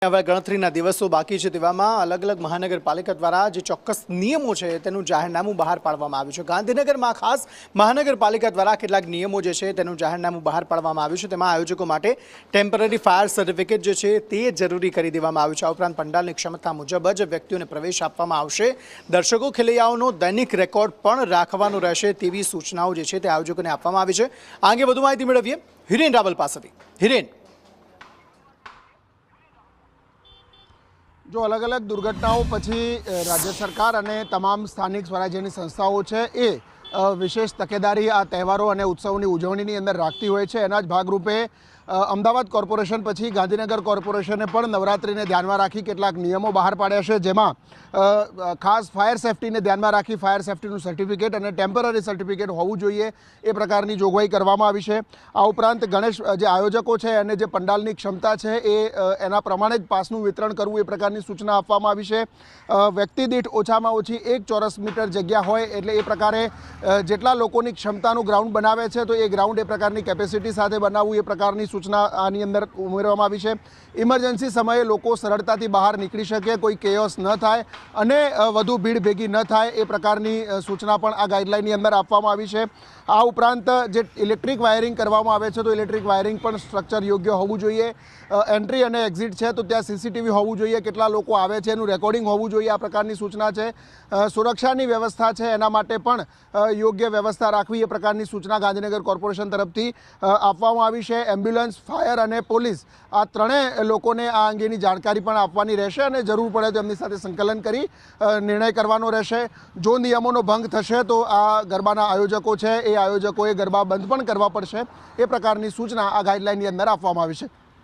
હવે ગણતરીના દિવસો બાકી છે તેવામાં અલગ અલગ મહાનગરપાલિકા દ્વારા જે ચોક્કસ નિયમો છે તેનું જાહેરનામું બહાર પાડવામાં આવ્યું છે। ગાંધીનગરમાં ખાસ મહાનગરપાલિકા દ્વારા કેટલાક નિયમો જે છે તેનું જાહેરનામું બહાર પાડવામાં આવ્યું છે। તેમાં આયોજકો માટે ટેમ્પરરી ફાયર સર્ટિફિકેટ જે છે તે જરૂરી કરી દેવામાં આવ્યું છે। આ ઉપરાંત પંડાલની ક્ષમતા મુજબ જ વ્યક્તિઓને પ્રવેશ આપવામાં આવશે। દર્શકો ખેલૈયાઓનો દૈનિક રેકોર્ડ પણ રાખવાનો રહેશે તેવી સૂચનાઓ જે છે તે આયોજકોને આપવામાં આવી છે। આ અંગે વધુ માહિતી મેળવીએ હિરેન રાવલ પાસેથી। હિરેન, जो अलग अलग दुर्घटनाओं पछी राज्य सरकार और तमाम स्थानिक स्वराज्यनी संस्थाओं है ए विशेष तकेदारी आ तहेवारों और उत्सवों की उजवणी अंदर राखती होय छे। एना ज भागरूपे अमदावाद कॉर्पोरेशन पछी गांधीनगर कॉर्पोरेशने पण नवरात्रि ने ध्यान में राखी केटलाक नियमों बहार पाड्या छे। जेमां खास फायर सेफ्टी ने ध्यान में राखी फायर सेफ्टीनुं सर्टिफिकेट और टेम्पररी सर्टिफिकेट होवुं जोईए ए प्रकारनी जोगवाई करवामां आवी छे। आ उपरांत गणेश जे आयोजको छे अने जे पंडालनी क्षमता छे एना प्रमाणे ज पासनुं वितरण करवुं ए प्रकारनी सूचना आपवामां आवी छे। व्यक्ति दीठ ओछामां ओછી 1 ચોરસ मीटर जग्या होय एटले ए प्रकारे जेटला लोकोनी क्षमतानुं ग्राउंड बनावे छे तो ए ग्राउंड ए प्रकारनी केपेसिटी साथे बनावવું ए प्रकारनी सूचना आनी अंदर उमेरवामां आवी छे। इमरजन्सी समये लोको सरळताथी बहार निकળી શકે, कोई केओस न थाय અને વધુ ભીડ ભેગી ન થાય એ પ્રકારની સૂચના પણ આ ગાઈડલાઈનની અંદર આપવામાં આવી છે। આ ઉપરાંત જે ઇલેક્ટ્રિક વાયરિંગ કરવામાં આવે છે તો ઇલેક્ટ્રિક વાયરિંગ પણ સ્ટ્રક્ચર યોગ્ય હોવું જોઈએ। એન્ટ્રી અને એક્ઝિટ છે તો ત્યાં સીસીટીવી હોવું જોઈએ, કેટલા લોકો આવે છે એનું રેકોર્ડિંગ હોવું જોઈએ, આ પ્રકારની સૂચના છે। સુરક્ષાની વ્યવસ્થા છે એના માટે પણ યોગ્ય વ્યવસ્થા રાખવી એ પ્રકારની સૂચના ગાંધીનગર કોર્પોરેશન તરફથી આપવામાં આવી છે। એમ્બ્યુલન્સ, ફાયર અને પોલીસ આ ત્રણેય લોકોને આ અંગેની જાણકારી પણ આપવાની રહેશે અને જરૂર પડે તો એમની સાથે સંકલન કરી निर्णय करवानो रहेशे। जो नियमों भंग थशे तो आ गरबाना आयोजको छे ए आयोजकोए गरबा बंध पण करवा पड़शे। ए प्रकारनी सूचना आ गाइडलाइन अंदर आपवामां आवी छे।